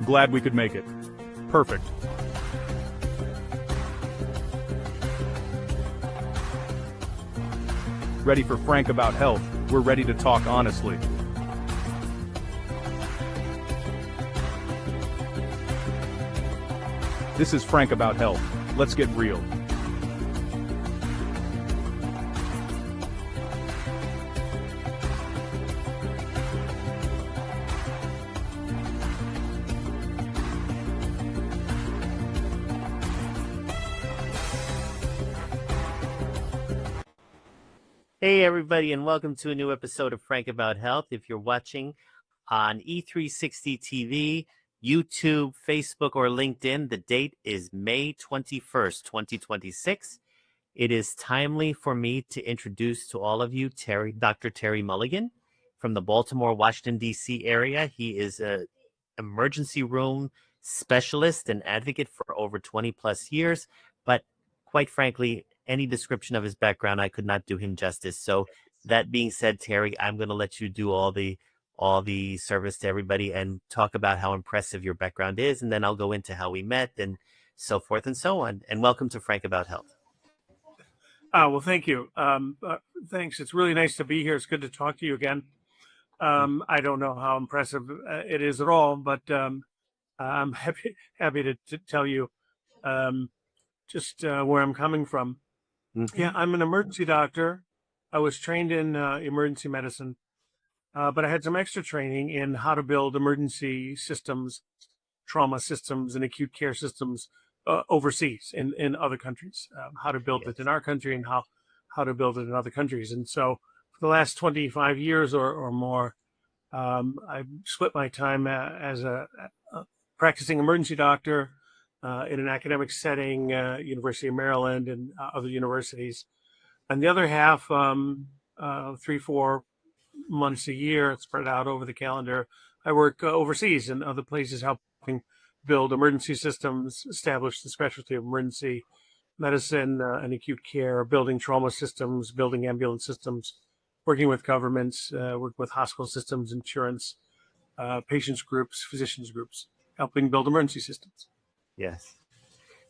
Glad we could make it. Perfect. Ready for Frank About Health. We're ready to talk honestly. This is Frank About Health. Let's get real. Hey, everybody, and welcome to a new episode of Frank About Health. If you're watching on E360 TV, YouTube, Facebook, or LinkedIn, the date is May 21st, 2026. It is timely for me to introduce to all of you Dr. Terry Mulligan from the Baltimore, Washington, D.C. area. He is an emergency room specialist and advocate for over 20 plus years, but quite frankly, any description of his background, I could not do him justice. So that being said, Terry, I'm going to let you do all the service to everybody and talk about how impressive your background is, and then I'll go into how we met and so forth and so on. And welcome to Frank About Health. Well, thank you. Thanks. It's really nice to be here. It's good to talk to you again. I don't know how impressive it is at all, but I'm happy to tell you just where I'm coming from. Mm-hmm. Yeah, I'm an emergency doctor. I was trained in emergency medicine, but I had some extra training in how to build emergency systems, trauma systems, and acute care systems overseas in other countries, how to build it in our country and how to build it in other countries. And so for the last 25 years or more, I split my time as a practicing emergency doctor in an academic setting, University of Maryland and other universities. And the other half, 3-4 months a year, spread out over the calendar, I work overseas in other places, helping build emergency systems, establish the specialty of emergency medicine and acute care, building trauma systems, building ambulance systems, working with governments, working with hospital systems, insurance, patients groups, physicians groups, helping build emergency systems. Yes.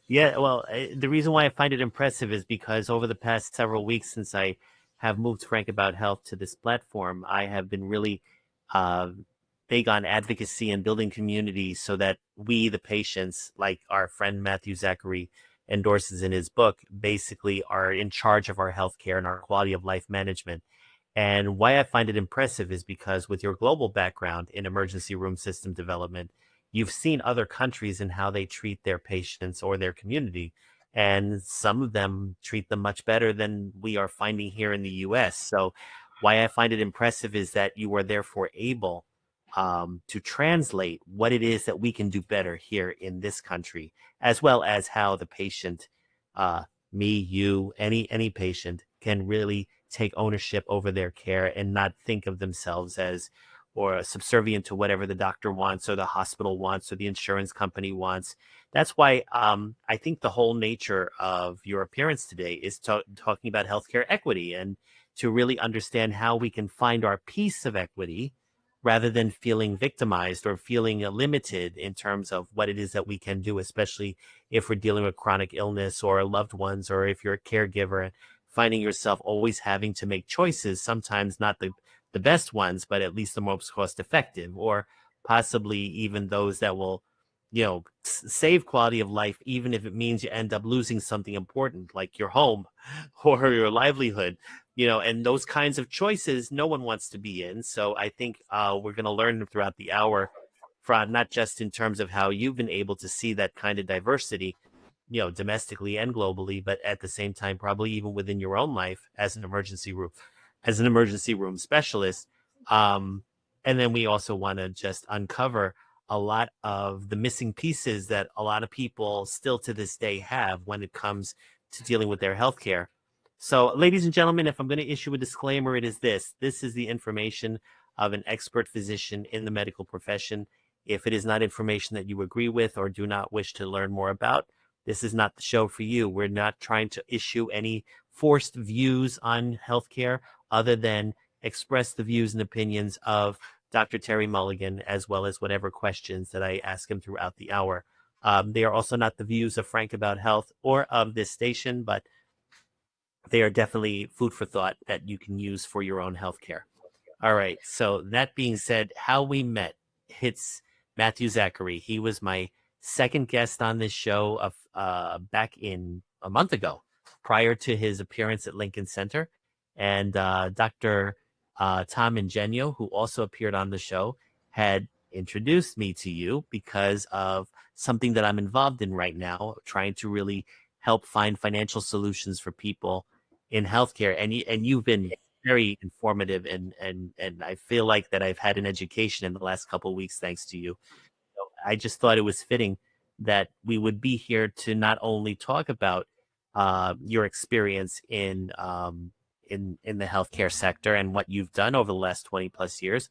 Yeah, well, the reason why I find it impressive is because over the past several weeks since I have moved Frank About Health to this platform, I have been really big on advocacy and building community so that we, the patients, like our friend Matthew Zachary endorses in his book, basically are in charge of our healthcare and our quality of life management. And why I find it impressive is because with your global background in emergency room system development, you've seen other countries and how they treat their patients or their community. And some of them treat them much better than we are finding here in the U.S. So why I find it impressive is that you are therefore able to translate what it is that we can do better here in this country, as well as how the patient, me, you, any patient can really take ownership over their care and not think of themselves as or subservient to whatever the doctor wants or the hospital wants or the insurance company wants. That's why I think the whole nature of your appearance today is talking about healthcare equity and to really understand how we can find our piece of equity rather than feeling victimized or feeling limited in terms of what it is that we can do, especially if we're dealing with chronic illness or loved ones, or if you're a caregiver, finding yourself always having to make choices, sometimes not the best ones, but at least the most cost effective, or possibly even those that will, save quality of life, even if it means you end up losing something important like your home or your livelihood, and those kinds of choices no one wants to be in. So I think we're going to learn throughout the hour from not just in terms of how you've been able to see that kind of diversity, domestically and globally, but at the same time, probably even within your own life as an emergency room specialist. And then we also want to just uncover a lot of the missing pieces that a lot of people still to this day have when it comes to dealing with their healthcare. So, ladies and gentlemen, if I'm going to issue a disclaimer, it is this. This is the information of an expert physician in the medical profession. If it is not information that you agree with or do not wish to learn more about, this is not the show for you. We're not trying to issue any forced views on healthcare other than express the views and opinions of Dr. Terry Mulligan, as well as whatever questions that I ask him throughout the hour. They are also not the views of Frank About Health or of this station, but they are definitely food for thought that you can use for your own healthcare. All right. So that being said, how we met hits Matthew Zachary. He was my second guest on this show of back in a month ago, prior to his appearance at Lincoln Center, and Dr. Tom Ingenio, who also appeared on the show, had introduced me to you because of something that I'm involved in right now, trying to really help find financial solutions for people in healthcare. And you've been very informative, and I feel like that I've had an education in the last couple of weeks thanks to you. So I just thought it was fitting that we would be here to not only talk about your experience in the healthcare sector and what you've done over the last 20 plus years,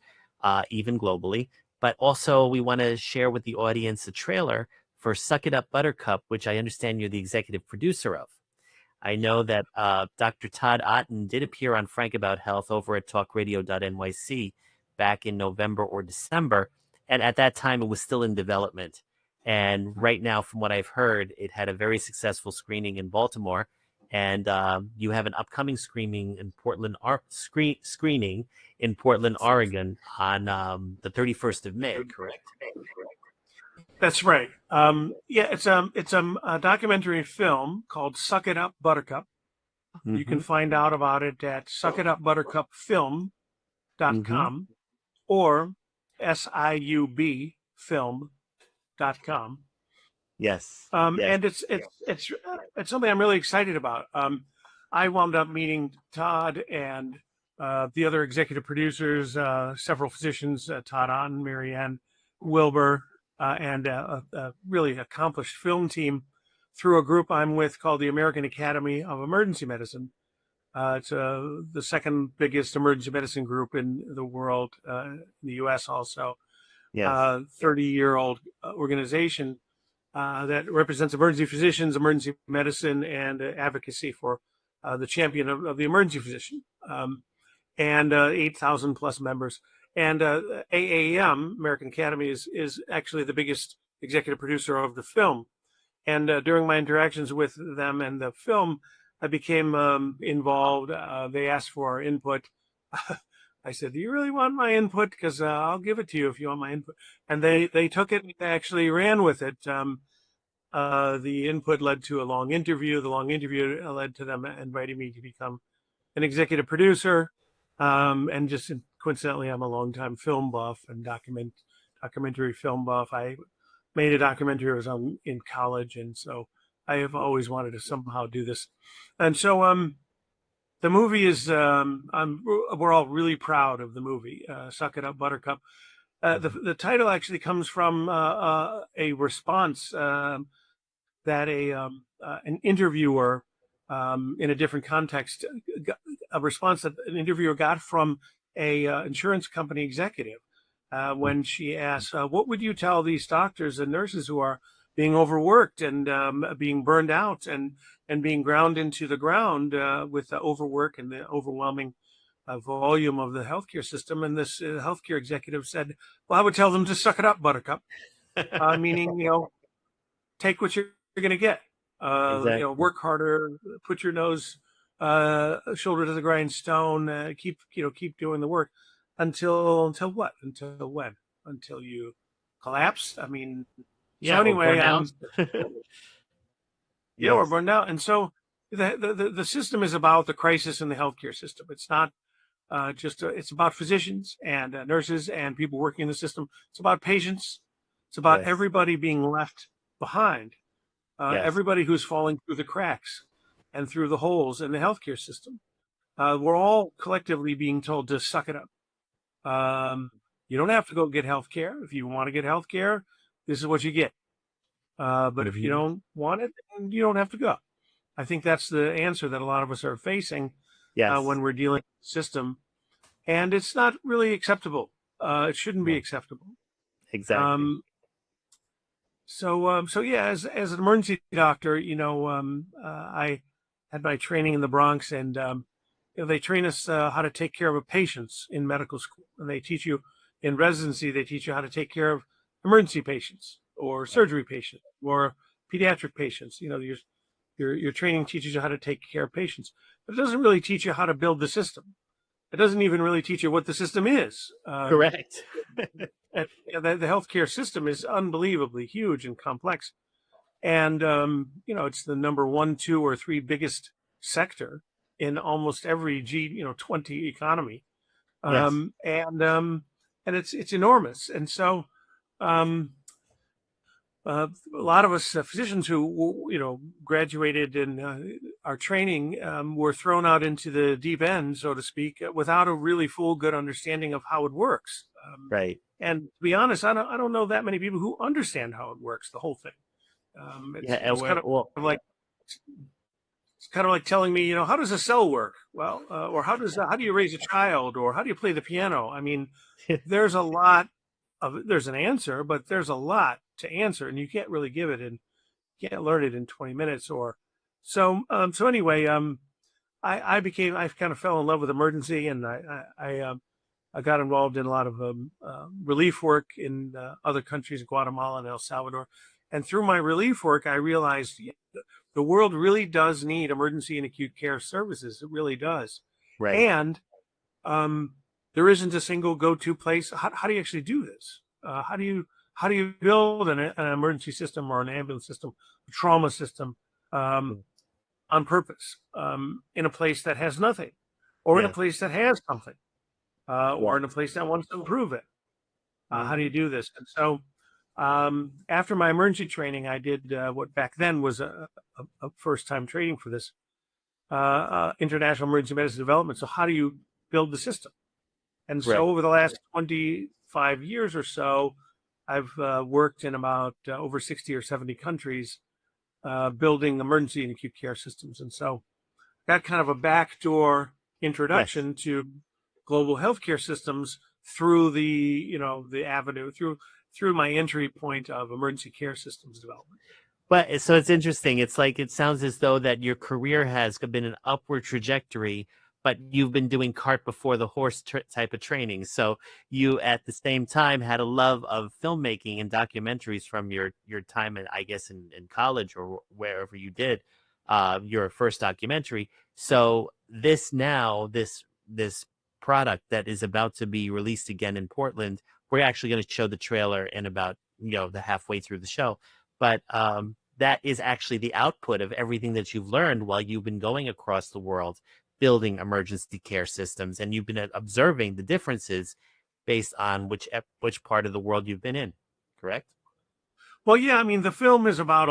even globally, but also we want to share with the audience a trailer for Suck It Up Buttercup, which I understand you're the executive producer of. I know that Dr. Todd Otten did appear on Frank About Health over at talkradio.nyc back in November or December. And at that time, it was still in development. And right now, from what I've heard, it had a very successful screening in Baltimore. And you have an upcoming screening in Portland, screening in Portland, Oregon on the 31st of May, correct? That's right. Yeah, it's a documentary film called "Suck It Up, Buttercup." Mm-hmm. You can find out about it at suckitupbuttercupfilm.com or siubfilm.com. Yes. And it's something I'm really excited about. I wound up meeting Todd and the other executive producers, several physicians, Todd Otten, Marianne Wilbur, and a really accomplished film team through a group I'm with called the American Academy of Emergency Medicine. It's the second biggest emergency medicine group in the world, in the U.S. also. Yes. 30-year-old organization that represents emergency physicians, emergency medicine, and advocacy for the champion of the emergency physician, and 8,000 plus members. And AAM, American Academy, is actually the biggest executive producer of the film. And during my interactions with them and the film, I became involved. They asked for our input. I said, "Do you really want my input? Because I'll give it to you if you want my input." And they took it. They actually ran with it. The input led to a long interview. The long interview led to them inviting me to become an executive producer. And just coincidentally, I'm a longtime film buff and documentary film buff. I made a documentary when I was in college, and so I have always wanted to somehow do this. And so the movie is, we're all really proud of the movie, Suck It Up, Buttercup. The title actually comes from a response that an interviewer in a different context, a response that an interviewer got from a insurance company executive when she asked, "What would you tell these doctors and nurses who are being overworked and being burned out and being ground into the ground with the overwork and the overwhelming volume of the healthcare system?" And this healthcare executive said, "Well, I would tell them to suck it up, Buttercup," meaning, take what you're going to get. Exactly. Work harder, put your nose shoulder to the grindstone, keep doing the work until what? Until when? Until you collapse? I mean, Yeah. so anyway, Yes. we're burned out. And so the system is about the crisis in the healthcare system. It's not it's about physicians and nurses and people working in the system. It's about patients. It's about Yes. everybody being left behind. Yes. Everybody who's falling through the cracks and through the holes in the healthcare system. We're all collectively being told to suck it up. You don't have to go get health care. If you want to get health care, this is what you get. But if you don't want it, then you don't have to go. I think that's the answer that a lot of us are facing Yes. when we're dealing with the system, and it's not really acceptable. It shouldn't be No, acceptable. exactly. Um, so yeah, as an emergency doctor, I had my training in the Bronx, and they train us how to take care of patients in medical school, and they teach you in residency. They teach you how to take care of emergency patients, or Right. surgery patients, or pediatric patients. Your training teaches you how to take care of patients, but it doesn't really teach you how to build the system. It doesn't even really teach you what the system is. Correct. The healthcare system is unbelievably huge and complex, and it's the number one, two, or three biggest sector in almost every 20 economy, Yes. and it's enormous. And so um, a lot of us physicians who graduated in our training were thrown out into the deep end, so to speak, without a really full good understanding of how it works. Right. And to be honest, I don't know that many people who understand how it works, the whole thing. Yeah. It's kind of like telling me, how does a cell work? Well, or how do you raise a child, or how do you play the piano? I mean, there's there's an answer, but there's a lot to answer, and you can't really give it, and you can't learn it in 20 minutes or so. So anyway, I kind of fell in love with emergency, and I got involved in a lot of relief work in other countries, Guatemala and El Salvador. And through my relief work, I realized the world really does need emergency and acute care services. It really does. Right. And there isn't a single go-to place. How do you actually do this? How do you build an emergency system, or an ambulance system, a trauma system, on purpose, in a place that has nothing, or in a Yes. place that has something, or Right. in a place that wants to improve it? How do Mhm. you do this? And so, after my emergency training, I did what back then was a first-time training for this, international emergency medicine development. So, how do you build the system? And so, Right. over the last 25 years or so, I've worked in about over 60 or 70 countries, building emergency and acute care systems. And so, got kind of a backdoor Yes. introduction to global healthcare systems through the avenue through my entry point of emergency care systems development. But so it's interesting. It's like it sounds as though that your career has been an upward trajectory, but you've been doing cart before the horse type of training. So you, at the same time, had a love of filmmaking and documentaries from your time, I guess, in college or wherever you did your first documentary. So this product that is about to be released again in Portland, we're actually going to show the trailer in about the halfway through the show, but that is actually the output of everything that you've learned while you've been going across the world building emergency care systems, and you've been observing the differences based on which part of the world you've been in. Correct? Well, yeah, I mean, the film is about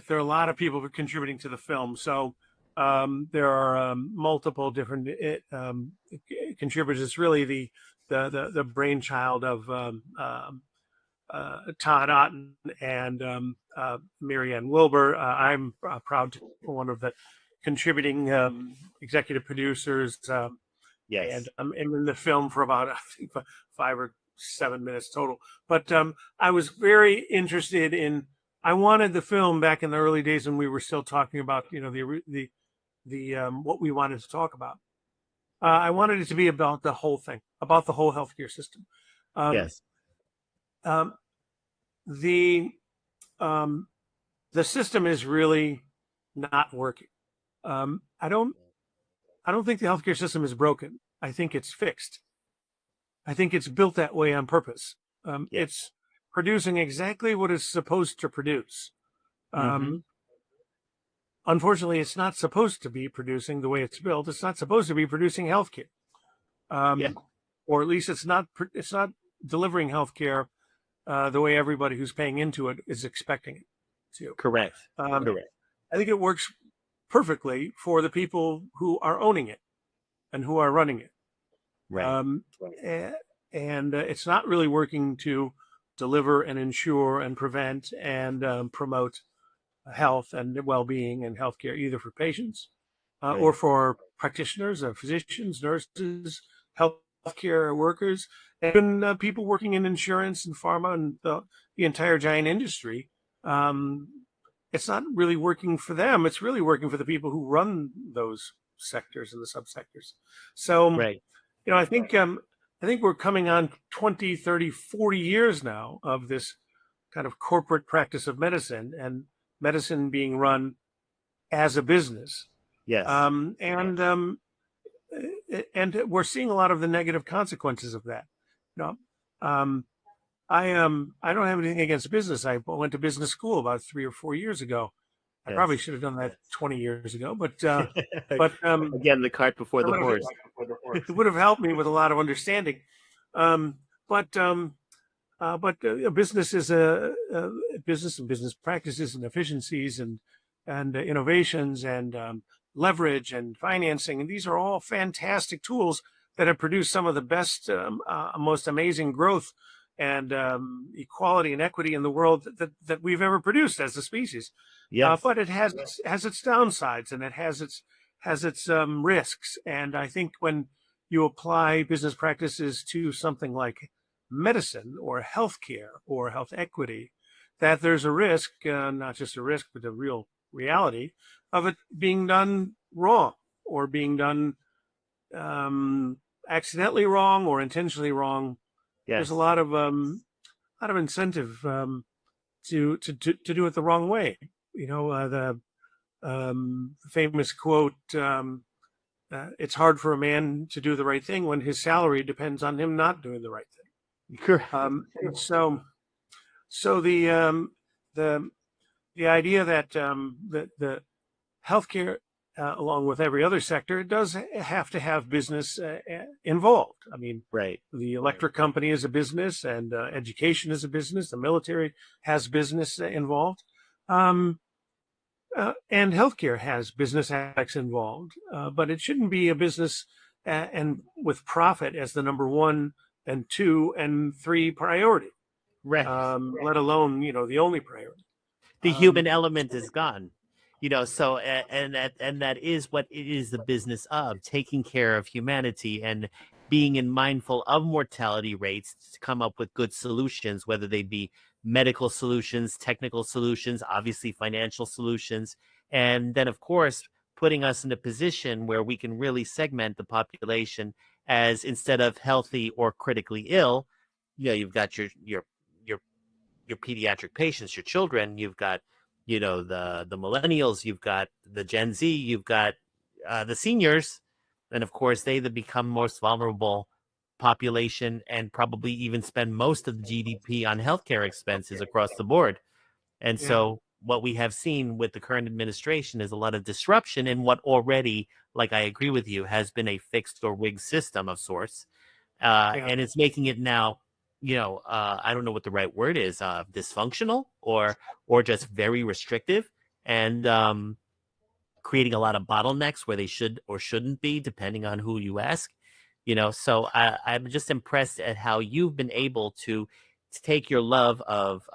there are a lot of people contributing to the film. So there are multiple different contributors. It's really the brainchild of Todd Otten and Marianne Wilbur. I'm proud to be one of the contributing executive producers, Yes. and I'm in the film for about, I think, 5 or 7 minutes total. But I was very interested in. I wanted the film back in the early days when we were still talking about the what we wanted to talk about. I wanted it to be about the whole thing, about the whole healthcare system. Um, Yes. um, the um, the system is really not working. I don't think the healthcare system is broken. I think it's fixed. I think it's built that way on purpose. Yes. It's producing exactly what it's supposed to produce. Mm-hmm. Um, Unfortunately, it's not supposed to be producing the way it's built. It's not supposed to be producing healthcare, Yeah. or at least it's not. It's not delivering healthcare the way everybody who's paying into it is expecting it to. Correct. Um, Correct. I think it works perfectly for the people who are owning it and who are running it. Right. Um, and it's not really working to deliver and ensure and prevent and promote health and well-being and healthcare, either for patients or Right. for practitioners, physicians, nurses, healthcare workers, and even people working in insurance and pharma and the entire giant industry. Um, it's not really working for them. It's really working for the people who run those sectors and the subsectors. So, Right. I think we're coming on 20, 30, 40 years now of this kind of corporate practice of medicine, and medicine being run as a business. Yes. And we're seeing a lot of the negative consequences of that. You know, um, I don't have anything against business. I went to business school about 3 or 4 years ago. I probably Yes. should have done that 20 years ago, but Again, the cart before the horse. it would have helped me with a lot of understanding. Um, but business is a business, and business practices and efficiencies and innovations and leverage and financing, and these are all fantastic tools that have produced some of the best, most amazing growth and equality and equity in the world that we've ever produced as a species. Yes. But it has its downsides, and it has its risks. And I think when you apply business practices to something like medicine or healthcare or health equity, that there's a risk, not just a risk, but a real reality of it being done wrong or being done accidentally wrong or intentionally wrong. There's a Yes. lot of incentive to do it the wrong way. The famous quote, it's hard for a man to do the right thing when his salary depends on him not doing the right thing. Correct. And so the idea that the healthcare, along with every other sector, it does have to have business involved. I mean, Right. the electric company is a business, and education is a business. The military has business involved, and healthcare has business aspects involved. But it shouldn't be a business and with profit as the number one and two and three priority, Right. let alone the only priority. The Um, human element is gone. So and that is what it is, the business of taking care of humanity and being mindful of mortality rates to come up with good solutions, whether they be medical solutions, technical solutions, obviously financial solutions, and then of course putting us in a position where we can really segment the population as, instead of healthy or critically ill, you've got your pediatric patients, your children, you've got, the millennials, you've got the Gen Z, you've got the seniors, and of course they the become most vulnerable population and probably even spend most of the GDP on healthcare expenses across the board. And yeah, so what we have seen with the current administration is a lot of disruption in what already, like I agree with you, has been a fixed or rigged system of sorts. yeah. And it's making it now, I don't know what the right word is, dysfunctional or just very restrictive, and creating a lot of bottlenecks where they should or shouldn't be, depending on who you ask. So I'm just impressed at how you've been able to take your love of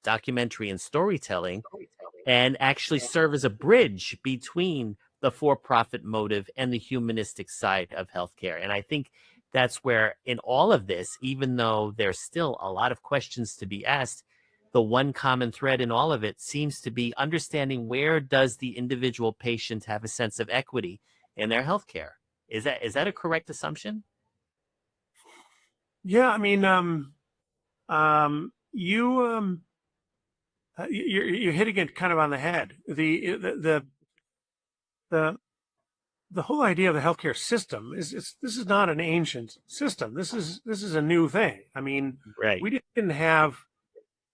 documentary and storytelling and actually serve as a bridge between the for-profit motive and the humanistic side of healthcare. And I think that's where, in all of this, even though there's still a lot of questions to be asked, the one common thread in all of it seems to be understanding, where does the individual patient have a sense of equity in their healthcare? Is that a correct assumption? Yeah, I mean, you're hitting it kind of on the head. The the whole idea of the healthcare system this is not an ancient system. This is a new thing. I mean, Right. we didn't have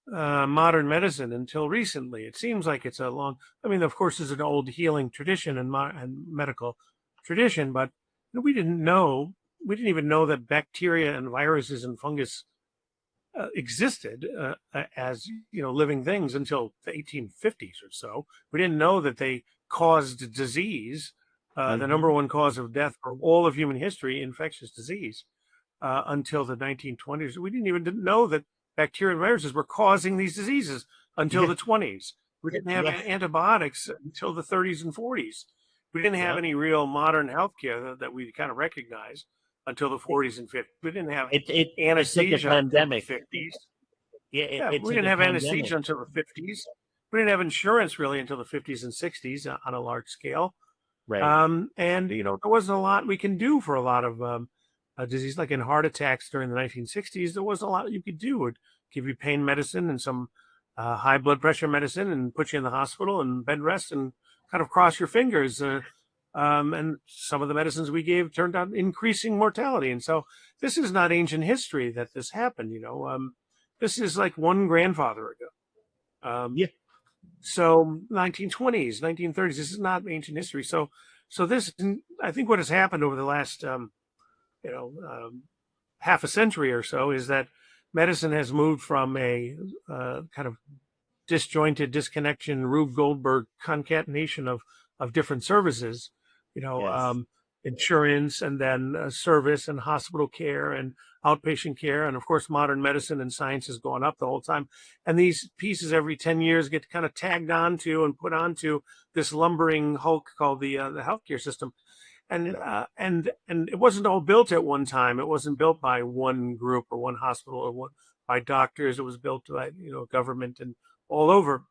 modern medicine until recently. It seems like it's a long. I mean, of course, it's an old healing tradition and medical tradition, but we didn't know. We didn't even know that bacteria and viruses and fungus existed as living things until the 1850s or so. We didn't know that they caused disease, the Mm-hmm. number one cause of death for all of human history, infectious disease, until the 1920s. We didn't even know that bacteria and viruses were causing these diseases until Yeah. the 20s. We didn't have Yes. antibiotics until the 30s and 40s. We didn't have Yep. any real modern healthcare that we kind of recognize until the 40s and 50s. We didn't have It took the anesthesia until the pandemic. 50s. Yeah, Yeah, it we took didn't the have pandemic. anesthesia until the 50s. We didn't have insurance really until the 50s and 60s on a large scale. Right. And there wasn't a lot we can do for a lot of disease, like in heart attacks during the 1960s. There wasn't a lot you could do. It would give you pain medicine and some high blood pressure medicine and put you in the hospital and bed rest and kind of cross your fingers. And some of the medicines we gave turned out increasing mortality. And so this is not ancient history that this happened. This is like one grandfather ago. Yeah. So 1920s, 1930s, this is not ancient history. So this, I think what has happened over the last, half a century or so is that medicine has moved from a kind of disjointed disconnection, Rube Goldberg concatenation of different services, Yes. insurance and then service and hospital care and outpatient care. And of course, modern medicine and science has gone up the whole time. And these pieces every 10 years get kind of tagged onto and put onto this lumbering hulk called the healthcare system. And it wasn't all built at one time. It wasn't built by one group or one hospital or by doctors. It was built by government and all over.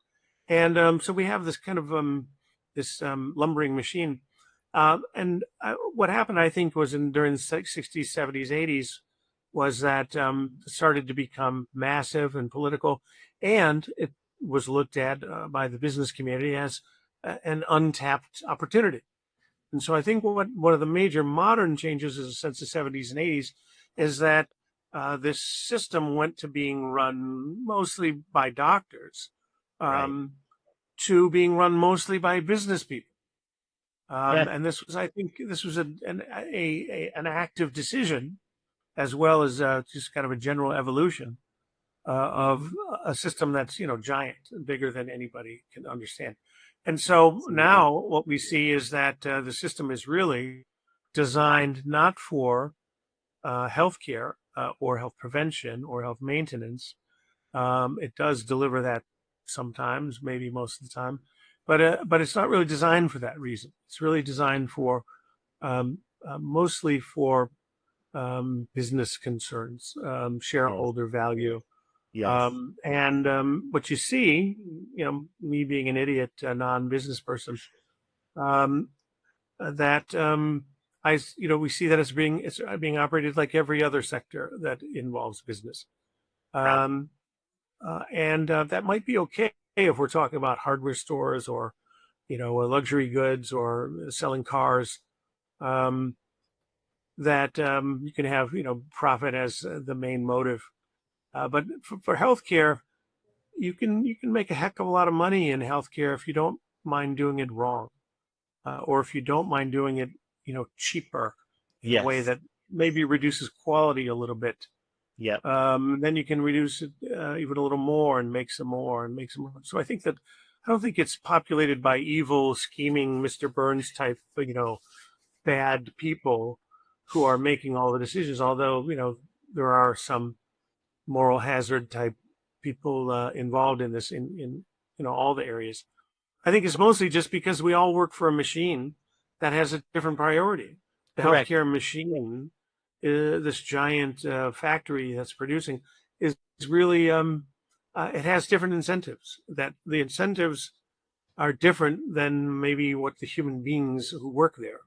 And so we have this kind of this lumbering machine. What happened, I think, was during the 60s, 70s, 80s, was that it started to become massive and political, and it was looked at by the business community as an untapped opportunity. And so I think one of the major modern changes since the 70s and 80s is that this system went to being run mostly by doctors Right. to being run mostly by business people. Yeah. And this was, I think, this was an active decision, as well as just kind of a general evolution of a system that's giant, bigger than anybody can understand. And so Absolutely. now what we see is that the system is really designed not for healthcare or health prevention or health maintenance. It does deliver that sometimes, maybe most of the time, but it's not really designed for that reason. It's really designed for mostly for business concerns, shareholder value. Yes. And what you see, me being an idiot, non-business person, that we see that it's being operated like every other sector that involves business. And that might be okay if we're talking about hardware stores or, luxury goods or selling cars. That you can have, profit as the main motive. But for healthcare, you can make a heck of a lot of money in healthcare if you don't mind doing it wrong, or if you don't mind doing it, cheaper in a way Yes. that maybe reduces quality a little bit. Yep. Then you can reduce it even a little more and make some more and make some more. So I don't think it's populated by evil, scheming Mr. Burns type, bad people who are making all the decisions. Although there are some moral hazard type people involved in this in all the areas. I think it's mostly just because we all work for a machine that has a different priority. The Correct. healthcare machine, this giant factory that's producing, is really it has different incentives. That the incentives are different than maybe what the human beings who work there.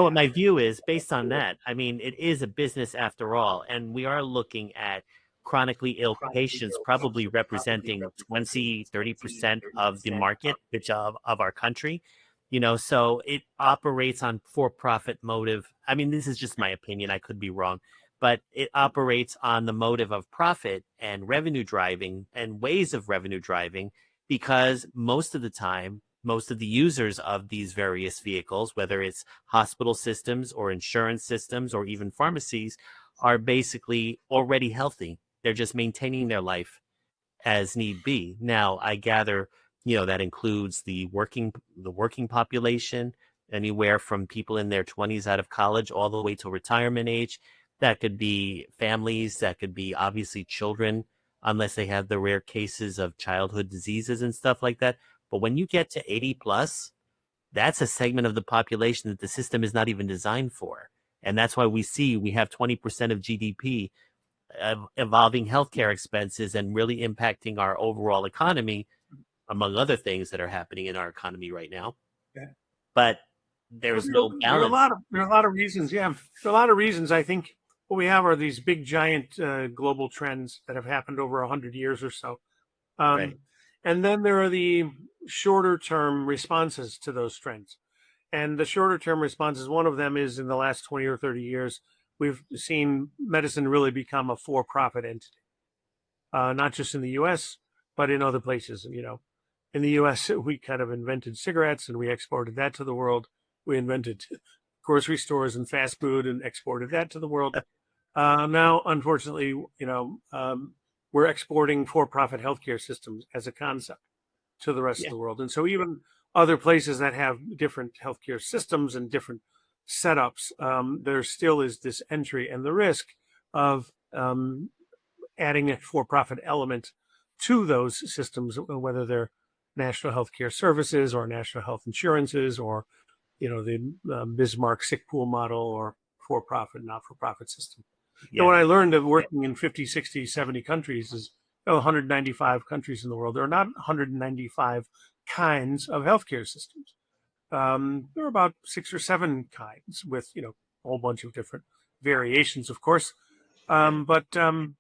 What my view is based on that. I mean, it is a business after all, and we are looking at chronically ill patients probably representing 20-30% of the market, which of our country. So it operates on for-profit motive. I mean, this is just my opinion. I could be wrong, but it operates on the motive of profit and revenue driving and ways of revenue driving, because most of the time, most of the users of these various vehicles, whether it's hospital systems or insurance systems or even pharmacies, are basically already healthy. They're just maintaining their life as need be. Now, I gather, that includes the working population, anywhere from people in their 20s out of college all the way to retirement age. That could be families, that could be obviously children unless they have the rare cases of childhood diseases and stuff like that. But when you get to 80 plus, that's a segment of the population that the system is not even designed for. And that's why we have 20% of GDP evolving healthcare expenses and really impacting our overall economy, among other things that are happening in our economy right now. Yeah. But there's no balance. There are a lot of reasons. Yeah, there are a lot of reasons. I think what we have are these big, giant global trends that have happened over 100 years or so. Right. And then there are the shorter term responses to those trends. And the shorter term responses, one of them is in the last 20 or 30 years, we've seen medicine really become a for-profit entity, not just in the US, but in other places. You know, in the US, we kind of invented cigarettes and we exported that to the world. We invented grocery stores and fast food and exported that to the world. Now, unfortunately, we're exporting for-profit healthcare systems as a concept to the rest of the world. And so even other places that have different healthcare systems and different setups, there still is this entry and the risk of adding a for-profit element to those systems, whether they're national healthcare services or national health insurances or, the Bismarck sick pool model or for-profit, not-for-profit system. Yeah. What I learned of working in 50, 60, 70 countries is 195 countries in the world. There are not 195 kinds of healthcare systems. There are about 6 or 7 kinds with, a whole bunch of different variations, of course. And in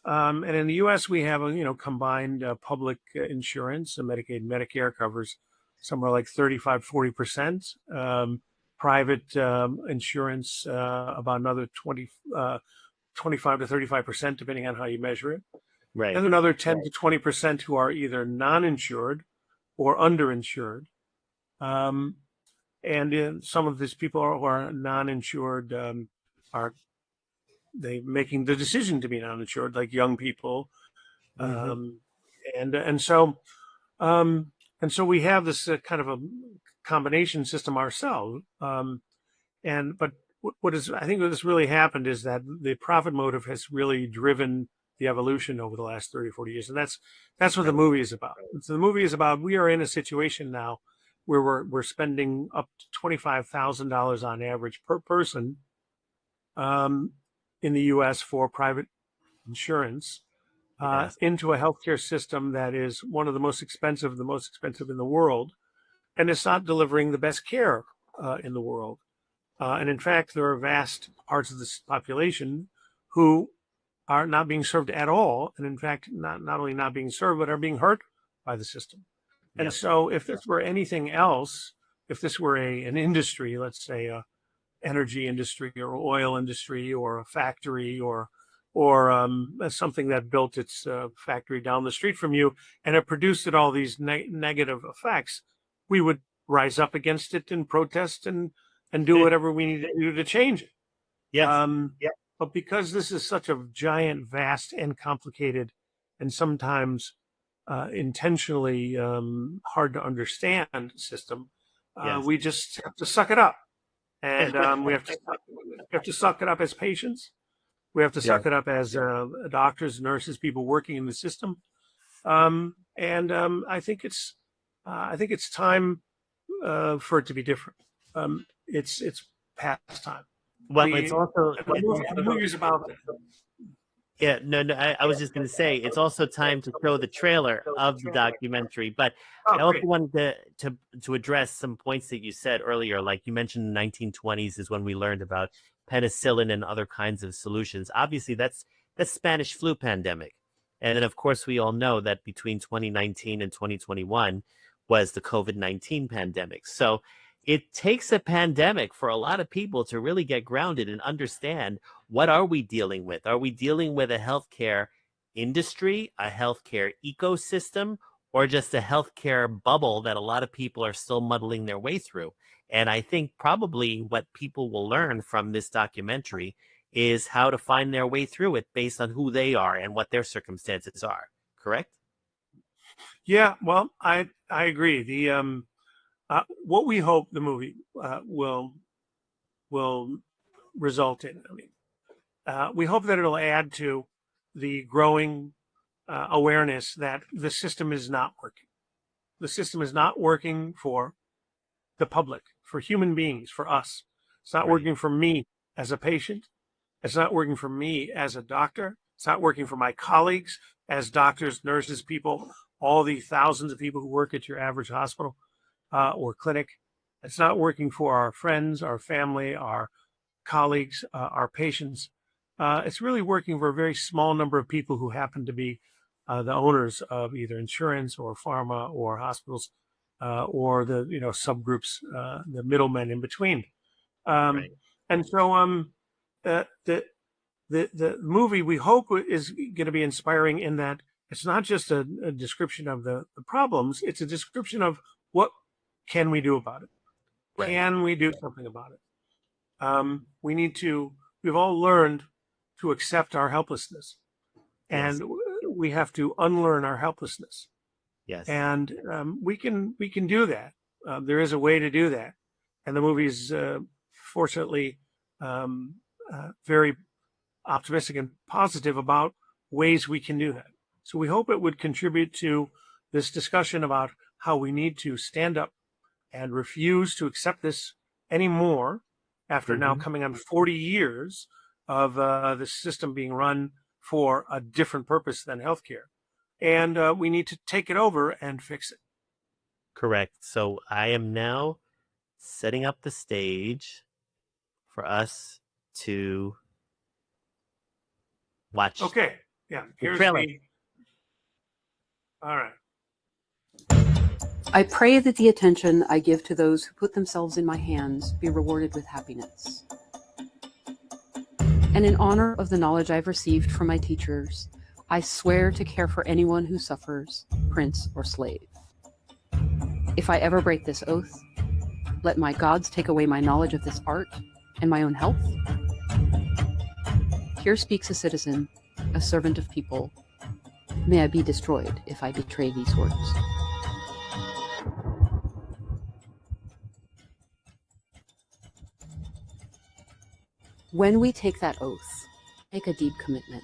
the U.S., we have combined public insurance. Medicaid and Medicare covers somewhere like 35, 40%. Private insurance, about another 25 to 35%, depending on how you measure it. Right. And another 10 to 20% who are either non-insured or underinsured. And some of these people who are non-insured are they making the decision to be non-insured, like young people. And so we have this kind of a combination system ourselves. But I think what has really happened is that the profit motive has really driven the evolution over the last 30, 40 years. And that's what the movie is about. So the movie is about, we are in a situation now where we're spending up to $25,000 on average per person in the US for private insurance into a healthcare system that is one of the most expensive in the world. And it's not delivering the best care in the world. And in fact, there are vast parts of this population who are not being served at all. And in fact, not only not being served, but are being hurt by the system. And so if this were anything else, if this were an industry, let's say a energy industry or oil industry or a factory or something that built its factory down the street from you and it produced all these negative effects, we would rise up against it and protest and do whatever we need to do to change it. But because this is such a giant, vast, and complicated, and sometimes intentionally hard to understand system, we just have to suck it up. And we have to suck it up as patients. We have to suck it up as doctors, nurses, people working in the system. I think it's time for it to be different. It's past time. Well, it's also the movie's about. Yeah, no, I was just going to say it's also time to show the trailer of the documentary. But I also wanted to address some points that you said earlier. Like you mentioned, the 1920s is when we learned about penicillin and other kinds of solutions. Obviously, that's Spanish flu pandemic, and then of course we all know that between 2019 and 2021 was the COVID-19 pandemic. So it takes a pandemic for a lot of people to really get grounded and understand, what are we dealing with? Are we dealing with a healthcare industry, a healthcare ecosystem, or just a healthcare bubble that a lot of people are still muddling their way through? And I think probably what people will learn from this documentary is how to find their way through it based on who they are and what their circumstances are. Correct? Yeah, well, I agree. The what we hope the movie will result in. I mean, we hope that it'll add to the growing awareness that the system is not working. The system is not working for the public, for human beings, for us. It's not working for me as a patient. It's not working for me as a doctor. It's not working for my colleagues as doctors, nurses, people, all the thousands of people who work at your average hospital or clinic. It's not working for our friends, our family, our colleagues, our patients. It's really working for a very small number of people who happen to be the owners of either insurance or pharma or hospitals or the subgroups, the middlemen in between. And so the movie, we hope, is going to be inspiring in that it's not just a description of the problems, it's a description of what can we do about it. Can we do something about it? We've all learned to accept our helplessness, and we have to unlearn our helplessness. Yes. And we can do that. There is a way to do that. And the movie is fortunately very optimistic and positive about ways we can do that. So we hope it would contribute to this discussion about how we need to stand up and refuse to accept this anymore after now coming on 40 years of the system being run for a different purpose than healthcare. And we need to take it over and fix it. Correct. So I am now setting up the stage for us to watch. Okay. Yeah. Here's trailer. All right. I pray that the attention I give to those who put themselves in my hands be rewarded with happiness. And in honor of the knowledge I've received from my teachers, I swear to care for anyone who suffers, prince or slave. If I ever break this oath, let my gods take away my knowledge of this art and my own health. Here speaks a citizen, a servant of people. May I be destroyed if I betray these words. When we take that oath, make a deep commitment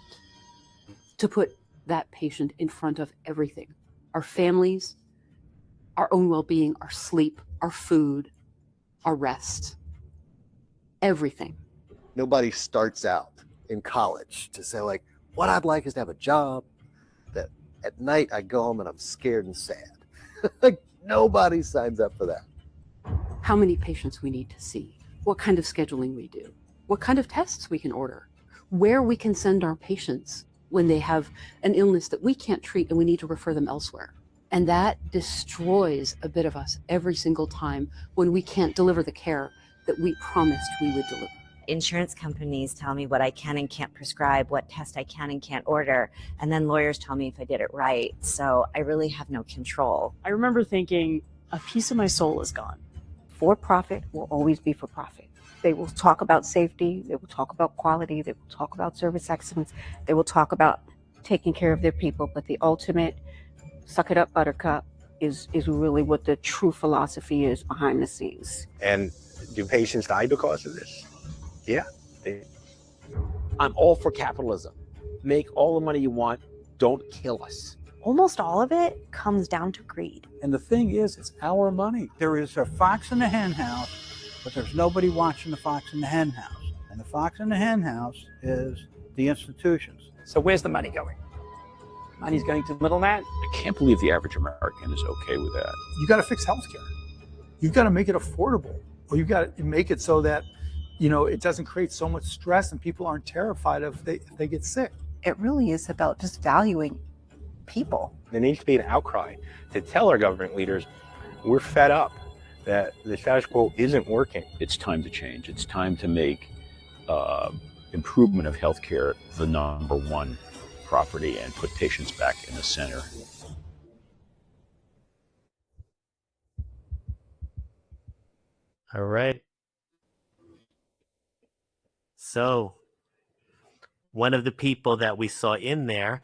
to put that patient in front of everything, our families, our own well-being, our sleep, our food, our rest, everything. Nobody starts out in college to say, like, what I'd like is to have a job that at night I go home and I'm scared and sad. Like, nobody signs up for that. How many patients we need to see, what kind of scheduling we do, what kind of tests we can order, where we can send our patients when they have an illness that we can't treat and we need to refer them elsewhere. And that destroys a bit of us every single time when we can't deliver the care that we promised we would deliver. Insurance companies tell me what I can and can't prescribe, what test I can and can't order, and then lawyers tell me if I did it right. So I really have no control. I remember thinking, a piece of my soul is gone. For profit will always be for profit. They will talk about safety, they will talk about quality, they will talk about service excellence, they will talk about taking care of their people, but the ultimate suck it up, buttercup is really what the true philosophy is behind the scenes. And do patients die because of this? Yeah. I'm all for capitalism. Make all the money you want, don't kill us. Almost all of it comes down to greed. And the thing is, it's our money. There is a fox in the hen house, but there's nobody watching the fox in the hen house. And the fox in the hen house is the institutions. So where's the money going? Money's going to the middleman? I can't believe the average American is okay with that. You got to fix healthcare. You've got to make it affordable, or you've got to make it so that, you know, it doesn't create so much stress and people aren't terrified if they get sick. It really is about just valuing people. There needs to be an outcry to tell our government leaders we're fed up, that the status quo isn't working. It's time to change. It's time to make improvement of healthcare the number one property and put patients back in the center. All right. So, one of the people that we saw in there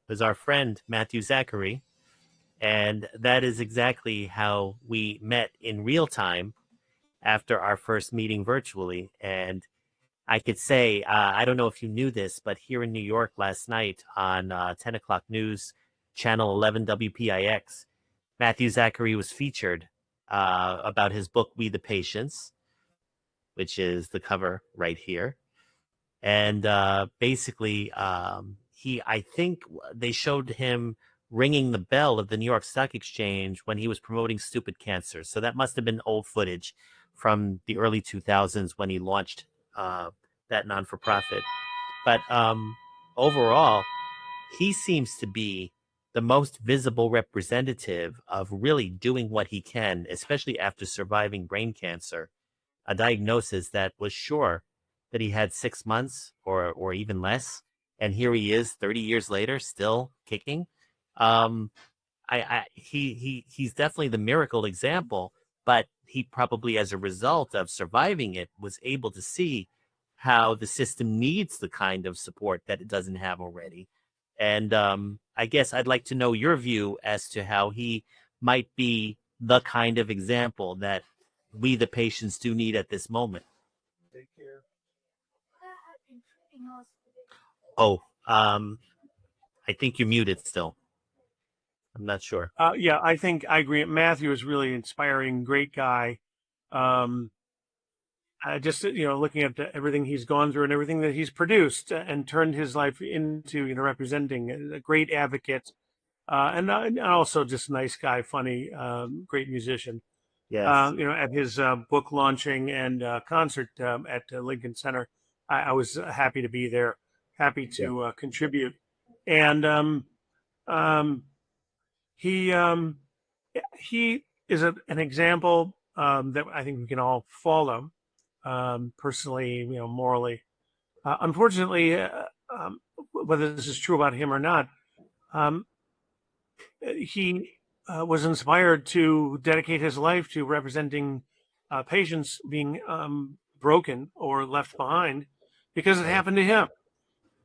was our friend Matthew Zachary, and that is exactly how we met in real time after our first meeting virtually. And I could say, I don't know if you knew this, but here in New York last night on 10 o'clock news, channel 11 WPIX, Matthew Zachary was featured about his book, We the Patients, which is the cover right here. And basically, I think they showed him ringing the bell of the New York Stock Exchange when he was promoting Stupid Cancer. So that must have been old footage from the early 2000s when he launched that non-for-profit. But overall, he seems to be the most visible representative of really doing what he can, especially after surviving brain cancer, a diagnosis that was sure that he had 6 months or even less. And here he is 30 years later, still kicking. He's definitely the miracle example, but he probably, as a result of surviving it, was able to see how the system needs the kind of support that it doesn't have already. And I guess I'd like to know your view as to how he might be the kind of example that we, the patients, do need at this moment. Oh, I think you're muted still. I'm not sure. Yeah, I think I agree. Matthew is really inspiring, great guy. Just looking at everything he's gone through and everything that he's produced and turned his life into representing a great advocate, and also just a nice guy, funny, great musician. Yes. At his book launching and concert at Lincoln Center, I was happy to be there, happy to contribute, and he is an example that I think we can all follow, personally, morally. Unfortunately, whether this is true about him or not, he was inspired to dedicate his life to representing patients being broken or left behind because it happened to him.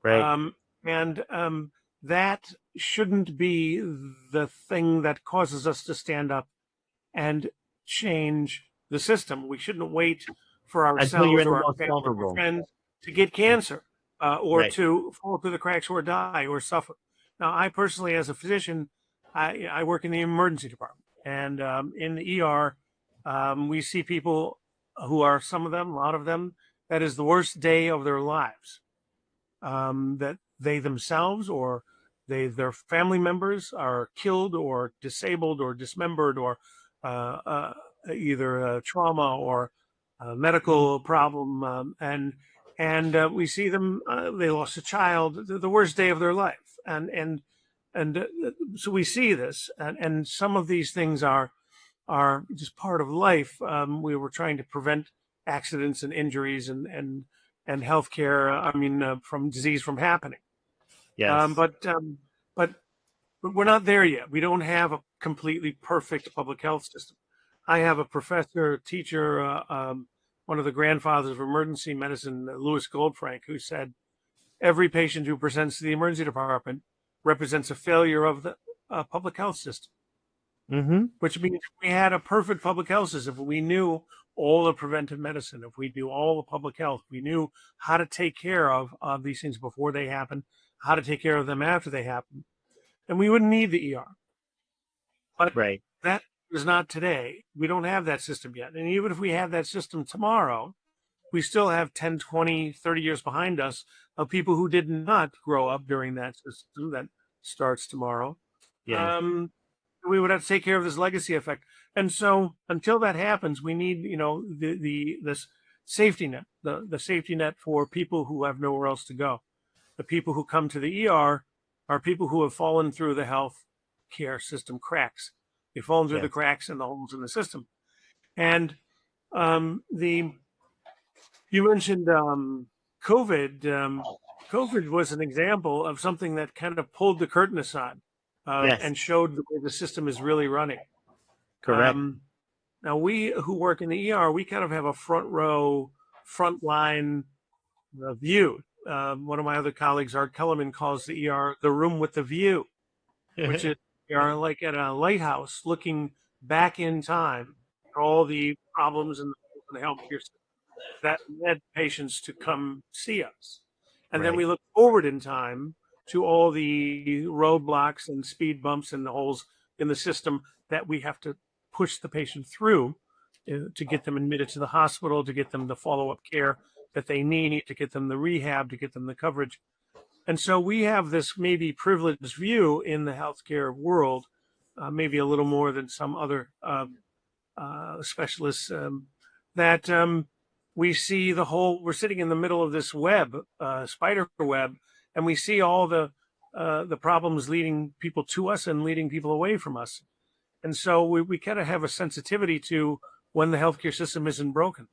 Right. And that shouldn't be the thing that causes us to stand up and change the system. We shouldn't wait for Until you're ourselves in or the our most family or vulnerable. friends to get cancer or Right. to fall through the cracks or die or suffer. Now, I personally, as a physician, I work in the emergency department, and in the ER, we see people who are, some of them, a lot of them, that is the worst day of their lives. That they themselves or their family members are killed or disabled or dismembered or either trauma or medical problem, and we see them. They lost a child, the worst day of their life, and so we see this, and some of these things are just part of life. We were trying to prevent accidents and injuries and healthcare. From disease from happening. Yes. But we're not there yet. We don't have a completely perfect public health system. I have a professor, teacher, one of the grandfathers of emergency medicine, Louis Goldfrank, who said, every patient who presents to the emergency department represents a failure of the public health system. Mm-hmm. Which means if we had a perfect public health system, if we knew all the preventive medicine, if we knew all the public health, we knew how to take care of these things before they happen, how to take care of them after they happen, then we wouldn't need the ER. But right. That is not today. We don't have that system yet. And even if we have that system tomorrow, we still have 10, 20, 30 years behind us of people who did not grow up during that system that starts tomorrow. Yeah. We would have to take care of this legacy effect. And so until that happens, we need, this safety net, the safety net for people who have nowhere else to go. The people who come to the ER are people who have fallen through the health care system cracks. They've fallen through the cracks and the holes in the system. And you mentioned COVID. COVID was an example of something that kind of pulled the curtain aside. And showed the way the system is really running. Correct. Now, we who work in the ER, we kind of have a front row, front line view. One of my other colleagues, Art Kellerman, calls the ER the room with the view, which is we are like at a lighthouse looking back in time at all the problems in the healthcare system. that led patients to come see us. And then Right. we look forward in time to all the roadblocks and speed bumps and the holes in the system that we have to push the patient through to get them admitted to the hospital, to get them the follow-up care that they need, to get them the rehab, to get them the coverage. And so we have this maybe privileged view in the healthcare world, maybe a little more than some other specialists, that we see the whole, we're sitting in the middle of this web, spider web, and we see all the problems leading people to us and leading people away from us. And so we kind of have a sensitivity to when the healthcare system isn't broken,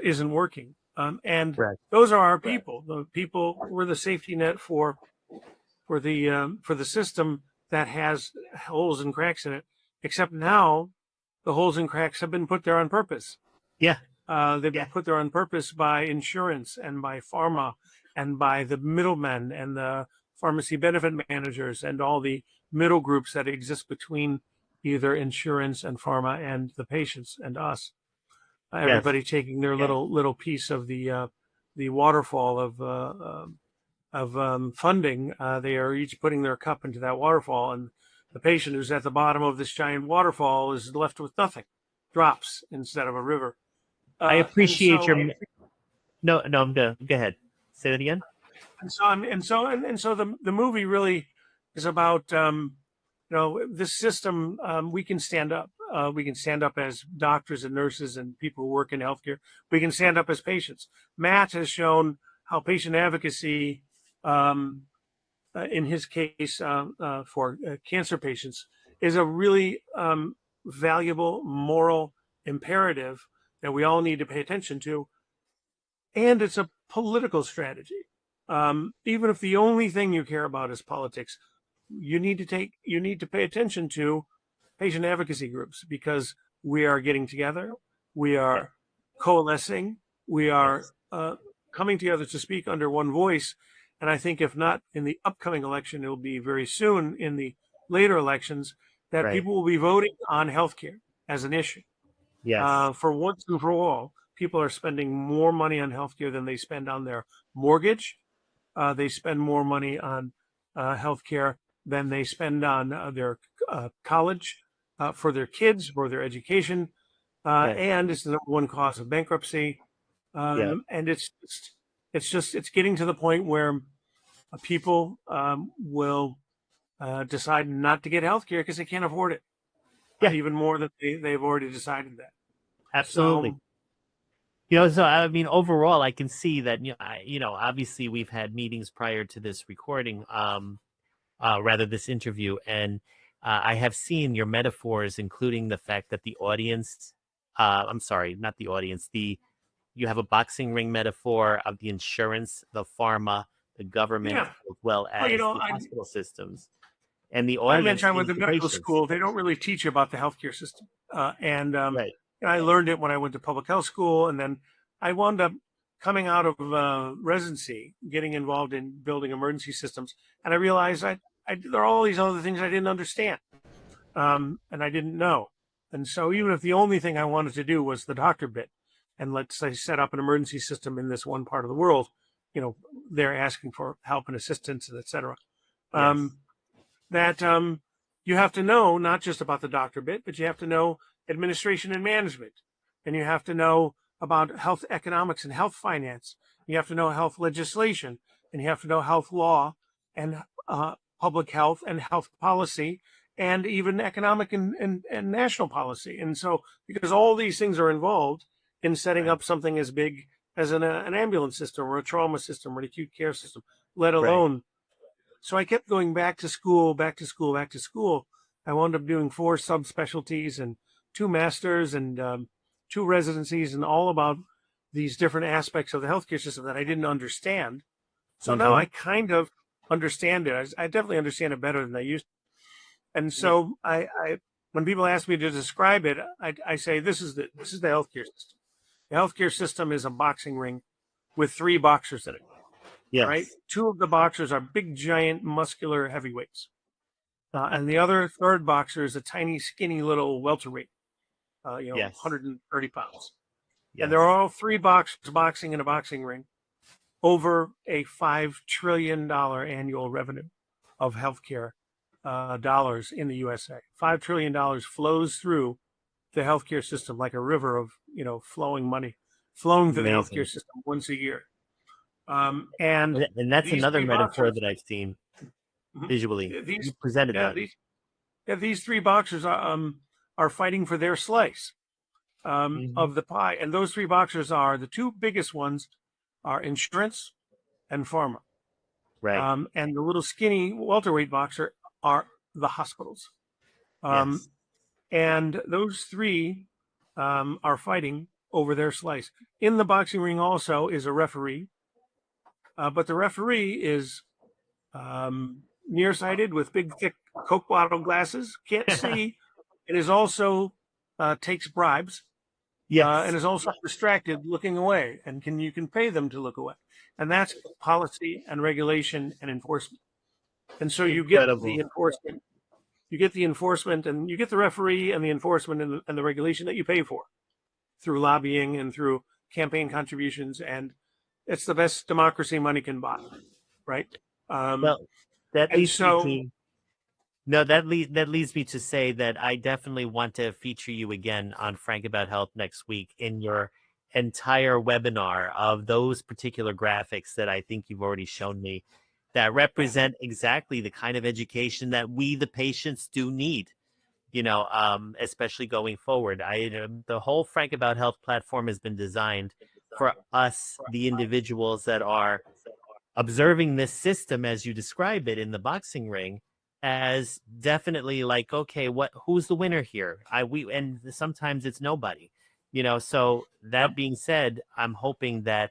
isn't working. And those are our people. The people, we're the safety net for the system that has holes and cracks in it. Except now, the holes and cracks have been put there on purpose. Yeah. They've been put there on purpose by insurance and by pharma and by the middlemen and the pharmacy benefit managers and all the middle groups that exist between either insurance and pharma and the patients and us. Everybody taking their little piece of the waterfall of funding. They are each putting their cup into that waterfall, and the patient who's at the bottom of this giant waterfall is left with nothing, drops instead of a river. I appreciate your. No, I'm good. Go ahead. Say that again. And so the movie really is about this system. We can stand up. We can stand up as doctors and nurses and people who work in healthcare. We can stand up as patients. Matt has shown how patient advocacy, in his case for cancer patients, is a really valuable moral imperative that we all need to pay attention to. And it's a political strategy. Even if the only thing you care about is politics, you need to pay attention to patient advocacy groups, because we are getting together, we are coalescing, we are coming together to speak under one voice. And I think if not in the upcoming election, it will be very soon in the later elections that people will be voting on healthcare as an issue. Yes. For once and for all, people are spending more money on healthcare than they spend on their mortgage. They spend more money on healthcare than they spend on their college for their kids, for their education. And it's the number one cause of bankruptcy. And it's getting to the point where people will decide not to get healthcare because they can't afford it. Even more than they've already decided that. Absolutely. So, so I mean, overall, I can see that. Obviously, we've had meetings prior to this recording, rather this interview, and I have seen your metaphors, including the fact that the audience. I'm sorry, not the audience. You have a boxing ring metaphor of the insurance, the pharma, the government, as well as the hospital systems. And the audience. I mentioned I went to medical school. They don't really teach you about the healthcare system. I learned it when I went to public health school. And then I wound up coming out of residency, getting involved in building emergency systems. And I realized there are all these other things I didn't understand and I didn't know. And so even if the only thing I wanted to do was the doctor bit, and let's say set up an emergency system in this one part of the world, they're asking for help and assistance, and et cetera. That you have to know not just about the doctor bit, but you have to know administration and management, and you have to know about health economics and health finance. You have to know health legislation, and you have to know health law and public health and health policy, and even economic and national policy. And so, because all these things are involved in setting up something as big as an ambulance system or a trauma system or an acute care system, let alone. So I kept going back to school. I wound up doing 4 subspecialties and 2 masters and 2 residencies, and all about these different aspects of the healthcare system that I didn't understand. So now I kind of understand it. I definitely understand it better than I used to. And so I when people ask me to describe it, I say this is the healthcare system. The healthcare system is a boxing ring with 3 boxers in it. Yes. Right? 2 of the boxers are big, giant, muscular heavyweights. And the other third boxer is a tiny, skinny little welterweight, 130 pounds. And they're all three boxing in a boxing ring over a $5 trillion annual revenue of healthcare dollars in the USA. $5 trillion flows through the healthcare system like a river of, flowing money, flowing through the healthcare system once a year. And that's these another three metaphor boxers, that I've seen visually. these, You presented that. these three boxers are fighting for their slice of the pie. And those three boxers are the two biggest ones are insurance and pharma. Right. And the little skinny welterweight boxer are the hospitals. And those three are fighting over their slice. In the boxing ring also is a referee, but the referee is nearsighted with big, thick Coke bottle glasses, can't see, and is also takes bribes. And is also distracted looking away, and you can pay them to look away. And that's policy and regulation and enforcement. And so you get the enforcement, and you get the referee and the enforcement and the regulation that you pay for through lobbying and through campaign contributions. And it's the best democracy money can buy, right? Well, that leads me that leads me to say that I definitely want to feature you again on Frank About Health next week in your entire webinar of those particular graphics that I think you've already shown me that represent exactly the kind of education that we, the patients, do need, especially going forward. The whole Frank About Health platform has been designed for us, the individuals that are observing this system as you describe it in the boxing ring, as definitely like, okay, who's the winner here? And sometimes it's nobody, so that being said, I'm hoping that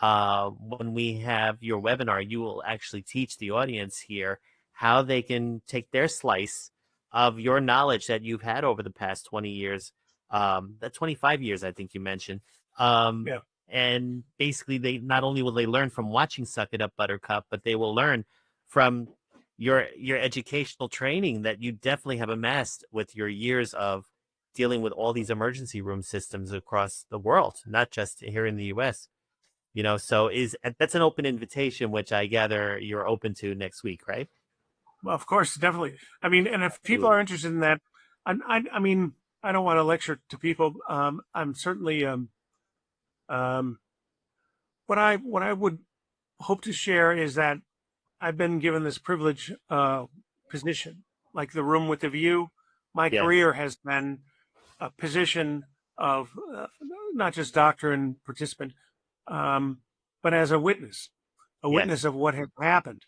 when we have your webinar, you will actually teach the audience here how they can take their slice of your knowledge that you've had over the past 20 years, that 25 years, I think you mentioned. And basically they not only will they learn from watching Suck It Up Buttercup, but they will learn from your educational training that you definitely have amassed with your years of dealing with all these emergency room systems across the world, not just here in the US. So that's an open invitation, which I gather you're open to next week, right? Well, of course, definitely. I mean, and if people are interested in that, I mean, I don't want to lecture to people. I'm certainly what I would hope to share is that I've been given this privileged position, like the room with the view. My career has been a position of not just doctor and participant, but as a witness of what has happened,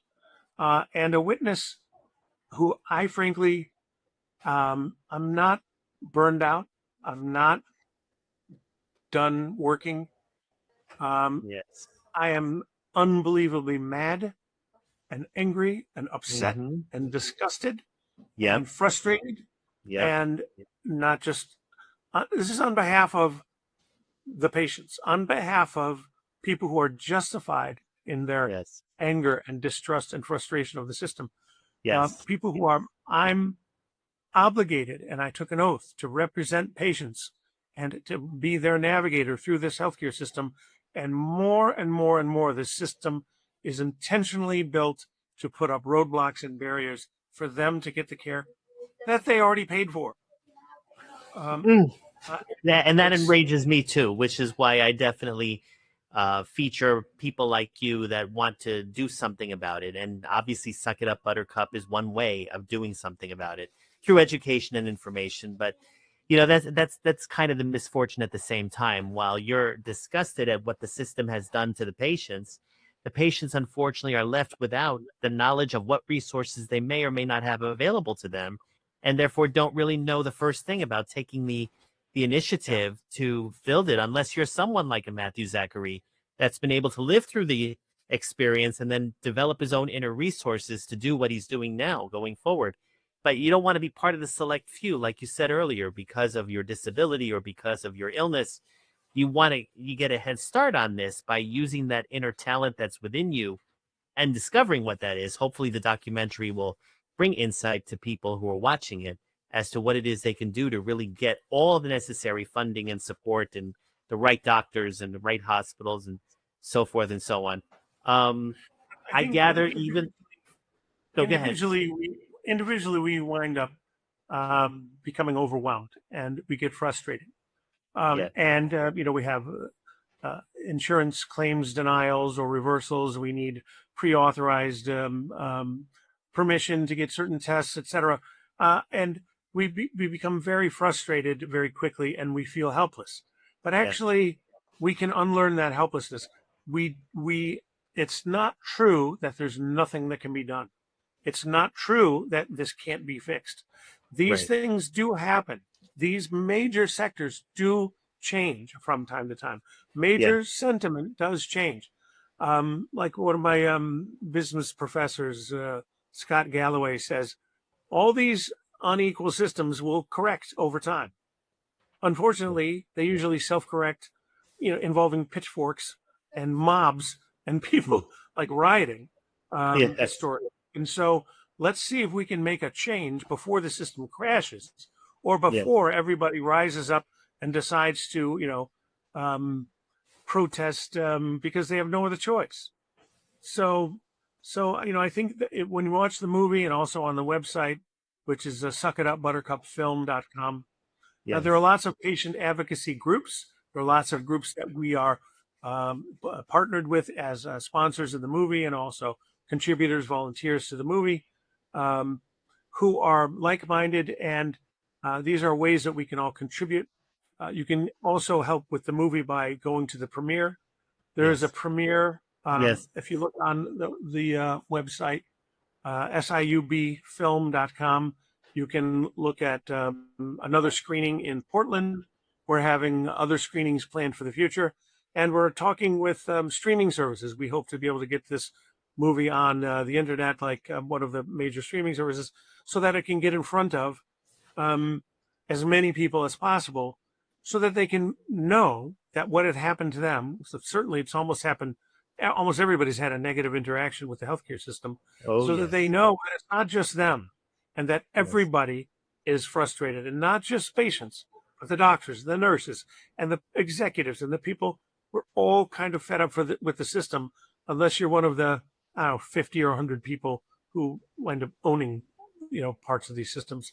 and a witness who I frankly, I'm not burned out. I'm not done working. I am unbelievably mad and angry and upset and disgusted and frustrated. And not just, this is on behalf of the patients, on behalf of people who are justified in their anger and distrust and frustration of the system. People who I'm obligated, and I took an oath to represent patients and to be their navigator through this healthcare system. And more and more and more, this system is intentionally built to put up roadblocks and barriers for them to get the care that they already paid for. And that enrages me too, which is why I definitely feature people like you that want to do something about it. And obviously Suck It Up Buttercup is one way of doing something about it through education and information. But that's kind of the misfortune at the same time. While you're disgusted at what the system has done to the patients unfortunately are left without the knowledge of what resources they may or may not have available to them, and therefore don't really know the first thing about taking the initiative to build it, unless you're someone like a Matthew Zachary that's been able to live through the experience and then develop his own inner resources to do what he's doing now going forward. But you don't want to be part of the select few, like you said earlier, because of your disability or because of your illness. You get a head start on this by using that inner talent that's within you and discovering what that is. Hopefully the documentary will bring insight to people who are watching it as to what it is they can do to really get all the necessary funding and support and the right doctors and the right hospitals and so forth and so on. I think gather even go ahead. individually we wind up becoming overwhelmed and we get frustrated. Yeah. And we have insurance claims denials or reversals. We need pre-authorized permission to get certain tests, etc. And we become very frustrated very quickly, and we feel helpless. But actually, we can unlearn that helplessness. It's not true that there's nothing that can be done. It's not true that this can't be fixed. These things do happen. These major sectors do change from time to time. Major sentiment does change. Like one of my business professors, Scott Galloway, says, all these unequal systems will correct over time. Unfortunately, they usually self-correct, involving pitchforks and mobs and people like rioting. Historically. And so let's see if we can make a change before the system crashes or before everybody rises up and decides to, protest because they have no other choice. So I think that when you watch the movie and also on the website, which is suckitupbuttercupfilm.com, there are lots of patient advocacy groups. There are lots of groups that we are partnered with as sponsors of the movie and also contributors, volunteers to the movie, who are like-minded, and these are ways that we can all contribute. You can also help with the movie by going to the premiere. There is a premiere. If you look on the website, siubfilm.com, you can look at another screening in Portland. We're having other screenings planned for the future. And we're talking with streaming services. We hope to be able to get this movie on the internet, like one of the major streaming services, so that it can get in front of as many people as possible, so that they can know that what had happened to them. So certainly it's almost happened. Almost everybody's had a negative interaction with the healthcare system, that they know that it's not just them, and that everybody is frustrated, and not just patients, but the doctors, the nurses, and the executives, and the people. We're all kind of fed up with the system, unless you're one of the 50 or 100 people who wind up owning, parts of these systems.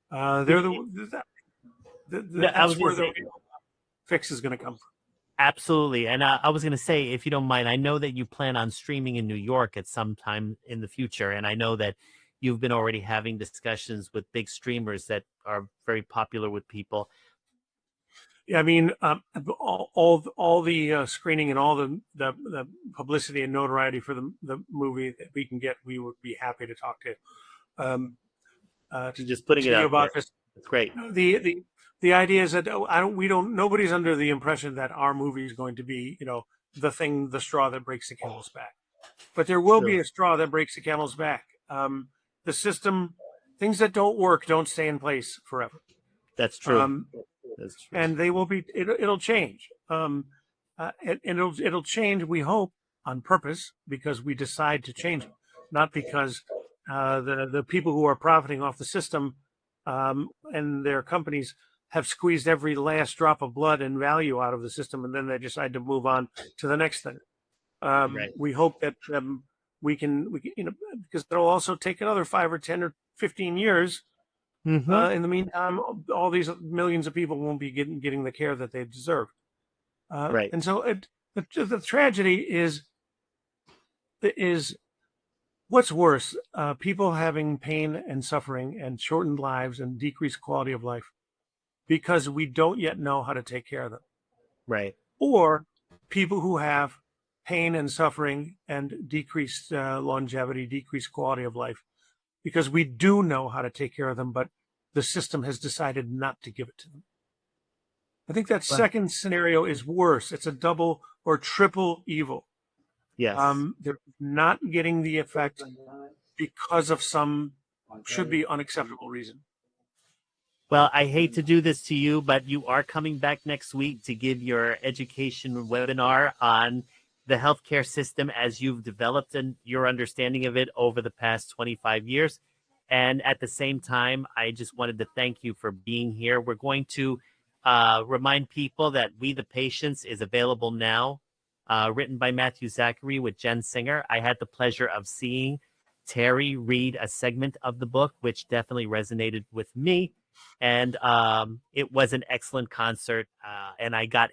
That's where the fix is going to come from. Absolutely. And I was going to say, if you don't mind, I know that you plan on streaming in New York at some time in the future. And I know that you've been already having discussions with big streamers that are very popular with people. Yeah, I mean, all the screening and all the publicity and notoriety for the movie that we can get, we would be happy to talk to. Just putting it out there. That's great. The idea is that nobody's under the impression that our movie is going to be, the straw that breaks the camel's back. But there will be a straw that breaks the camel's back. The system, things that don't work don't stay in place forever. That's true. That's true. And they will be. It'll change. And it'll change. We hope on purpose, because we decide to change it, not because the people who are profiting off the system and their companies have squeezed every last drop of blood and value out of the system, and then they decide to move on to the next thing. We hope that we can, because it'll also take another 5 or 10 or 15 years. In the meantime, all these millions of people won't be getting the care that they deserve. And so the tragedy is what's worse, people having pain and suffering and shortened lives and decreased quality of life because we don't yet know how to take care of them. Right. Or people who have pain and suffering and decreased longevity, decreased quality of life, because we do know how to take care of them, but the system has decided not to give it to them. I think that second scenario is worse. It's a double or triple evil. Yes. They're not getting the effect because of some should be unacceptable reason. Well, I hate to do this to you, but you are coming back next week to give your education webinar on the healthcare system as you've developed and your understanding of it over the past 25 years. And at the same time, I just wanted to thank you for being here. We're going to remind people that We the Patients is available now, written by Matthew Zachary with Jen Singer. I had the pleasure of seeing Terry read a segment of the book, which definitely resonated with me. And it was an excellent concert. And I got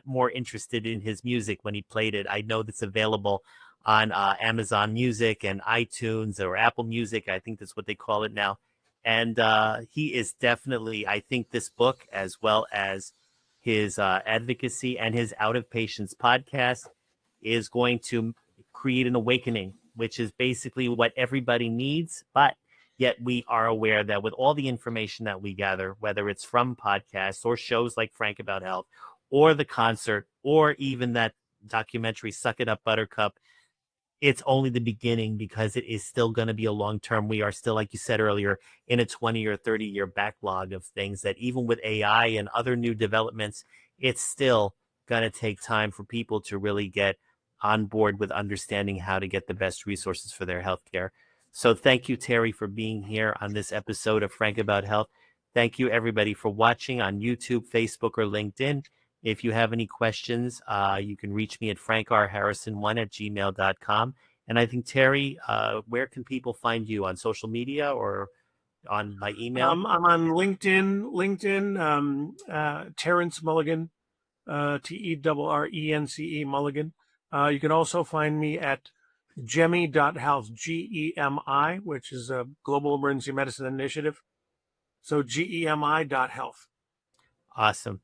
more interested in his music when he played it. I know that's available on Amazon Music and iTunes or Apple Music. I think that's what they call it now. And he is definitely, I think this book, as well as his advocacy and his Out of Patience podcast, is going to create an awakening, which is basically what everybody needs. But yet we are aware that with all the information that we gather, whether it's from podcasts or shows like Frank About Health or the concert or even that documentary, Suck It Up, Buttercup, it's only the beginning, because it is still going to be a long term. We are still, like you said earlier, in a 20 or 30-year backlog of things that even with AI and other new developments, it's still going to take time for people to really get on board with understanding how to get the best resources for their healthcare. So thank you, Terry, for being here on this episode of Frank About Health. Thank you, everybody, for watching on YouTube, Facebook, or LinkedIn. If you have any questions, you can reach me at frankrharrison1@gmail.com. And I think, Terry, where can people find you, on social media or on my email? I'm on LinkedIn, Terrence Mulligan, TERRENCE Mulligan. You can also find me at GEMI.health, GEMI, which is a Global Emergency Medicine Initiative. So GEMI.health. Awesome.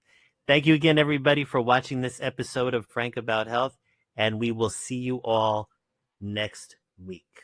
Thank you again, everybody, for watching this episode of Frank About Health, and we will see you all next week.